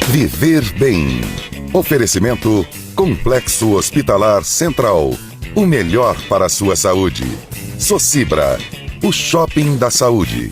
Viver Bem. Oferecimento Complexo Hospitalar Central. O melhor para a sua saúde. Socibra, o shopping da saúde.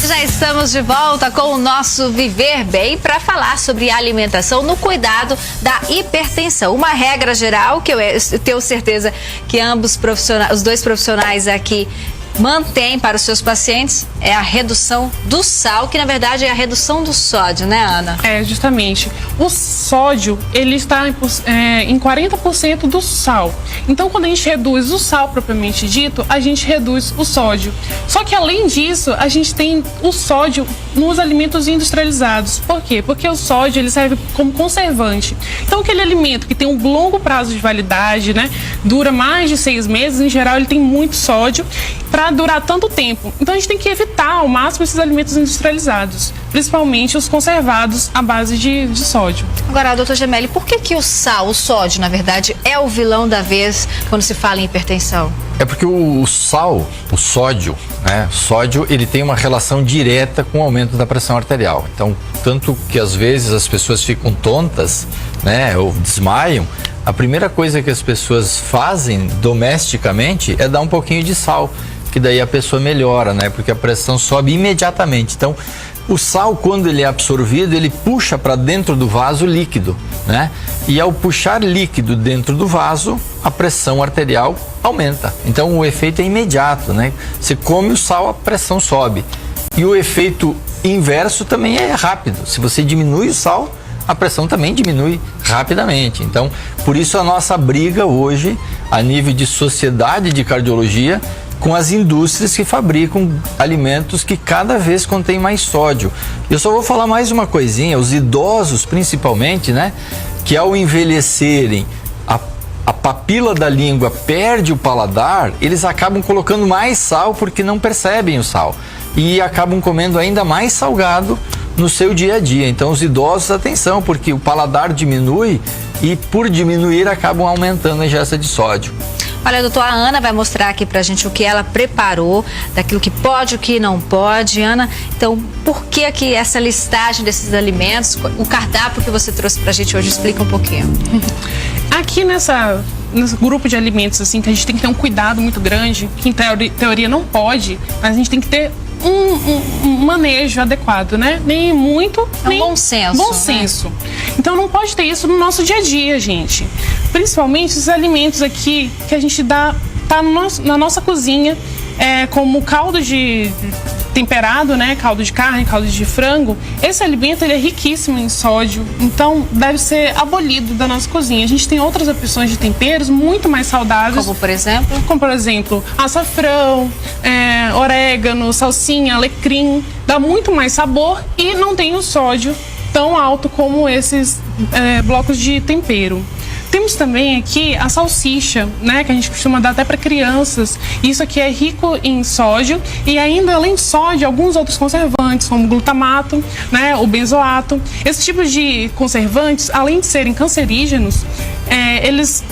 Já estamos de volta com o nosso Viver Bem para falar sobre alimentação no cuidado da hipertensão. Uma regra geral que eu tenho certeza que os dois profissionais aqui mantém para os seus pacientes é a redução do sal, que na verdade é a redução do sódio, né, Ana? É, justamente. O sódio, ele está em 40% do sal. Então, quando a gente reduz o sal propriamente dito, a gente reduz o sódio. Só que, além disso, a gente tem o sódio nos alimentos industrializados. Por quê? Porque o sódio, ele serve como conservante. Então, aquele alimento que tem um longo prazo de validade, né, dura mais de 6 meses, em geral, ele tem muito sódio para durar tanto tempo. Então, a gente tem que evitar ao máximo esses alimentos industrializados, principalmente os conservados à base de sódio. Agora, doutor Gemelli, por que o sódio, na verdade, é o vilão da vez quando se fala em hipertensão? É porque o sódio, né? O sódio, ele tem uma relação direta com o aumento da pressão arterial. Então, tanto que às vezes as pessoas ficam tontas, né, ou desmaiam, a primeira coisa que as pessoas fazem domesticamente é dar um pouquinho de sal, que daí a pessoa melhora, né? Porque a pressão sobe imediatamente. Então, o sal, quando ele é absorvido, ele puxa para dentro do vaso líquido, né? E ao puxar líquido dentro do vaso, a pressão arterial aumenta. Então, o efeito é imediato, né? Você come o sal, a pressão sobe. E o efeito inverso também é rápido. Se você diminui o sal, a pressão também diminui rapidamente. Então, por isso a nossa briga hoje, a nível de sociedade de cardiologia, com as indústrias que fabricam alimentos que cada vez contêm mais sódio. Eu só vou falar mais uma coisinha, os idosos principalmente, né, que ao envelhecerem, a papila da língua perde o paladar, eles acabam colocando mais sal porque não percebem o sal e acabam comendo ainda mais salgado no seu dia a dia. Então, os idosos, atenção, porque o paladar diminui e por diminuir acabam aumentando a ingesta de sódio. Olha, a doutora Ana vai mostrar aqui pra gente o que ela preparou, daquilo que pode, o que não pode. Ana, então, por que aqui essa listagem desses alimentos, o cardápio que você trouxe pra gente hoje, explica um pouquinho. Aqui nesse grupo de alimentos, assim, que a gente tem que ter um cuidado muito grande, que em teoria não pode, mas a gente tem que ter um manejo adequado, né? Nem muito, nem bom senso. Bom senso. Né? Então não pode ter isso no nosso dia a dia, gente. Principalmente esses alimentos aqui que a gente tá na nossa cozinha, como caldo de temperado, né? Caldo de carne, caldo de frango. Esse alimento, ele é riquíssimo em sódio, então deve ser abolido da nossa cozinha. A gente tem outras opções de temperos muito mais saudáveis. Como por exemplo? Como por exemplo, açafrão, orégano, salsinha, alecrim. Dá muito mais sabor e não tem o sódio tão alto como esses blocos de tempero. Temos também aqui a salsicha, né, que a gente costuma dar até para crianças. Isso aqui é rico em sódio e ainda, além de sódio, alguns outros conservantes, como o glutamato, né, o benzoato. Esse tipo de conservantes, além de serem cancerígenos, eles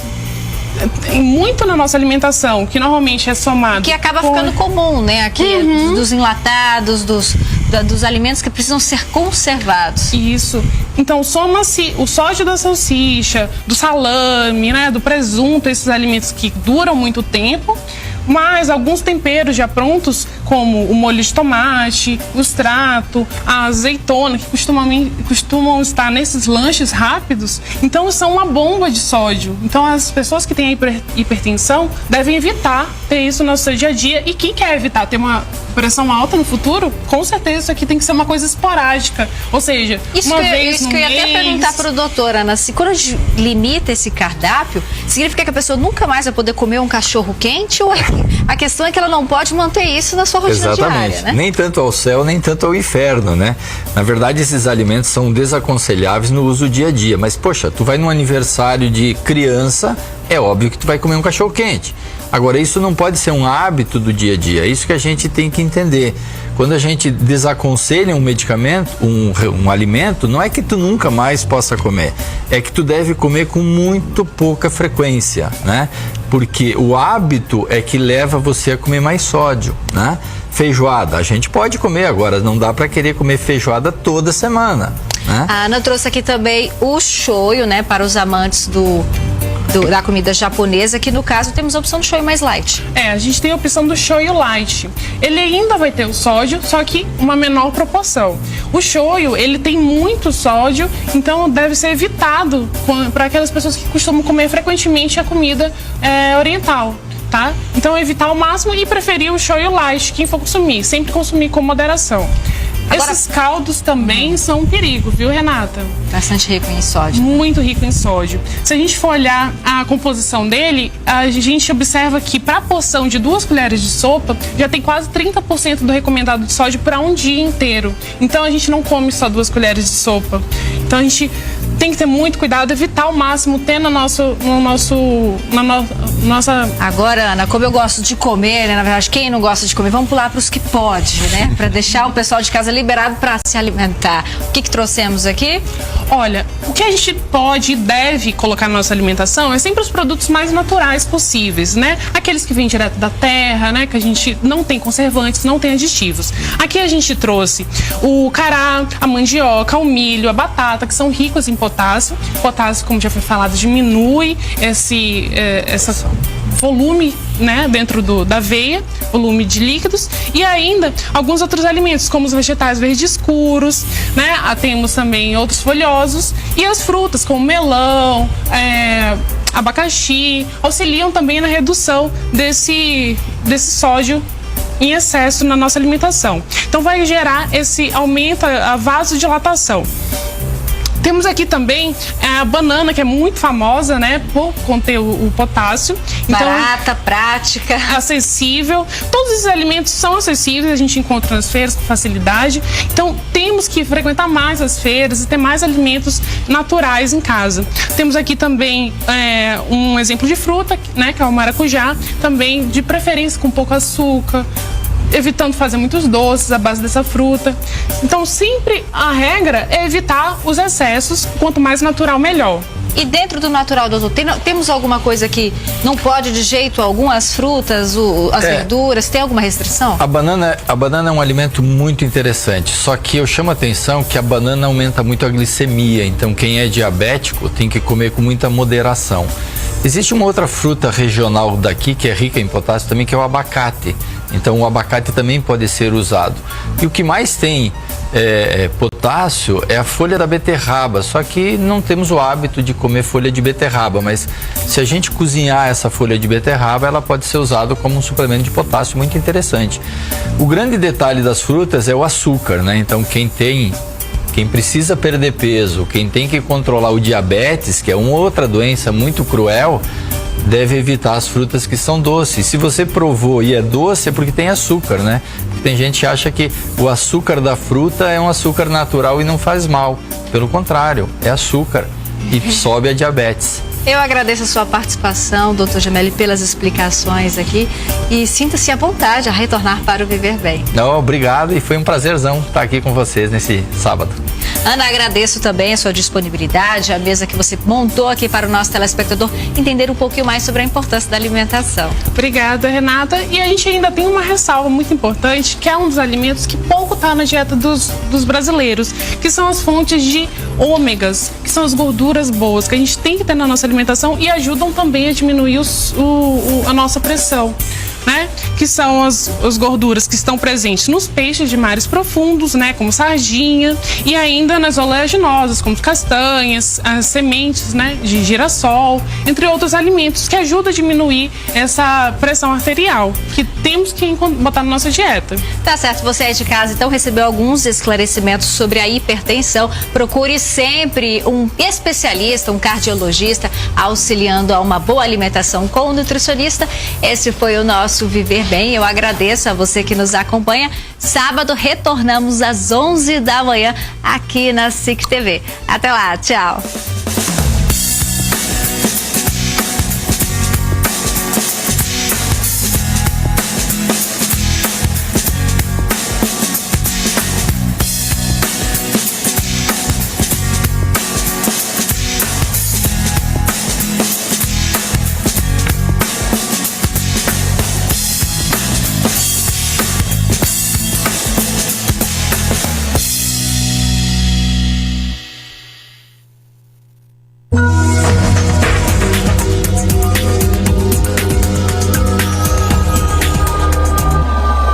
muito na nossa alimentação, que normalmente é somado... Que acaba ficando comum, né, aqui, dos enlatados, dos alimentos que precisam ser conservados. Isso. Então, soma-se o sódio da salsicha, do salame, né, do presunto, esses alimentos que duram muito tempo, mas alguns temperos já prontos, como o molho de tomate, o extrato, a azeitona, que costumam estar nesses lanches rápidos, então são uma bomba de sódio. Então, as pessoas que têm hipertensão devem evitar ter isso no seu dia a dia. E quem quer evitar ter uma pressão alta no futuro, com certeza isso aqui tem que ser uma coisa esporádica. Ou seja, uma vez no mês... Isso que eu ia até perguntar para o doutor, Ana, se quando a gente limita esse cardápio, significa que a pessoa nunca mais vai poder comer um cachorro quente? Ou a questão é que ela não pode manter isso na sua rotina diária, né? Nem tanto ao céu, nem tanto ao inferno, né? Na verdade, esses alimentos são desaconselháveis no uso dia a dia. Mas, poxa, tu vai num aniversário de criança, é óbvio que tu vai comer um cachorro quente. Agora, isso não pode ser um hábito do dia a dia. É isso que a gente tem que entender. Quando a gente desaconselha um medicamento, um alimento, não é que tu nunca mais possa comer. É que tu deve comer com muito pouca frequência, né? Porque o hábito é que leva você a comer mais sódio, né? Feijoada, a gente pode comer agora, não dá para querer comer feijoada toda semana, né? A Ana trouxe aqui também o shoyu, né, para os amantes da comida japonesa, que no caso temos a opção do shoyu mais light. A gente tem a opção do shoyu light. Ele ainda vai ter o sódio, só que uma menor proporção. O shoyu, ele tem muito sódio, então deve ser evitado para aquelas pessoas que costumam comer frequentemente a comida oriental. Tá? Então evitar ao máximo e preferir o shoyu light, quem for consumir, sempre consumir com moderação. Agora, esses caldos também são um perigo, viu, Renata? Bastante rico em sódio. Muito rico em sódio. Se a gente for olhar a composição dele, a gente observa que para a porção de 2 colheres de sopa, já tem quase 30% do recomendado de sódio para um dia inteiro. Então a gente não come só 2 colheres de sopa. Então a gente tem que ter muito cuidado, evitar ao máximo ter na nossa... Agora, Ana, como eu gosto de comer, né, na verdade, quem não gosta de comer, vamos pular para os que pode, né? Para deixar o pessoal de casa liberado para se alimentar. O que trouxemos aqui? Olha, o que a gente pode e deve colocar na nossa alimentação é sempre os produtos mais naturais possíveis, né? Aqueles que vêm direto da terra, né? Que a gente não tem conservantes, não tem aditivos. Aqui a gente trouxe o cará, a mandioca, o milho, a batata, que são ricos em potássio. Potássio, como já foi falado, diminui esse volume, né, dentro da aveia, volume de líquidos, e ainda alguns outros alimentos, como os vegetais verdes escuros, né, temos também outros folhosos, e as frutas, como melão, abacaxi, auxiliam também na redução desse sódio em excesso na nossa alimentação. Então vai gerar esse aumento, a vasodilatação. Temos aqui também a banana, que é muito famosa, né, por conter o potássio. Então, barata, prática. Acessível. Todos esses alimentos são acessíveis, a gente encontra nas feiras com facilidade. Então, temos que frequentar mais as feiras e ter mais alimentos naturais em casa. Temos aqui também um exemplo de fruta, né, que é o maracujá, também de preferência com pouco açúcar, evitando fazer muitos doces à base dessa fruta. Então, sempre a regra é evitar os excessos, quanto mais natural, melhor. E dentro do natural, doutor, temos alguma coisa que não pode de jeito algum? As frutas, as verduras, tem alguma restrição? A banana é um alimento muito interessante, só que eu chamo a atenção que a banana aumenta muito a glicemia, então quem é diabético tem que comer com muita moderação. Existe uma outra fruta regional daqui que é rica em potássio também, que é o abacate. Então o abacate também pode ser usado. E o que mais tem potássio é a folha da beterraba, só que não temos o hábito de comer folha de beterraba, mas se a gente cozinhar essa folha de beterraba, ela pode ser usada como um suplemento de potássio muito interessante. O grande detalhe das frutas é o açúcar, né? Então quem precisa perder peso, quem tem que controlar o diabetes, que é uma outra doença muito cruel, deve evitar as frutas que são doces. Se você provou e é doce, é porque tem açúcar, né? Tem gente que acha que o açúcar da fruta é um açúcar natural e não faz mal. Pelo contrário, é açúcar e sobe a diabetes. Eu agradeço a sua participação, doutor Gemelli, pelas explicações aqui, e sinta-se à vontade a retornar para o Viver Bem. Não, obrigado, e foi um prazerzão estar aqui com vocês nesse sábado. Ana, agradeço também a sua disponibilidade, a mesa que você montou aqui para o nosso telespectador entender um pouquinho mais sobre a importância da alimentação. Obrigada, Renata. E a gente ainda tem uma ressalva muito importante, que é um dos alimentos que pouco está na dieta dos brasileiros, que são as fontes de ômegas, que são as gorduras boas, que a gente tem que ter na nossa alimentação e ajudam também a diminuir a nossa pressão, né? Que são as gorduras que estão presentes nos peixes de mares profundos, né? Como sardinha, e ainda nas oleaginosas, como castanhas, as sementes, né? De girassol, entre outros alimentos que ajudam a diminuir essa pressão arterial, que temos que botar na nossa dieta. Tá certo, você é de casa, então recebeu alguns esclarecimentos sobre a hipertensão. Procure sempre um especialista, um cardiologista, auxiliando a uma boa alimentação com o nutricionista. Esse foi o nosso Viver Bem. Eu agradeço a você que nos acompanha. Sábado retornamos às 11 da manhã aqui na SIC TV. Até lá, tchau.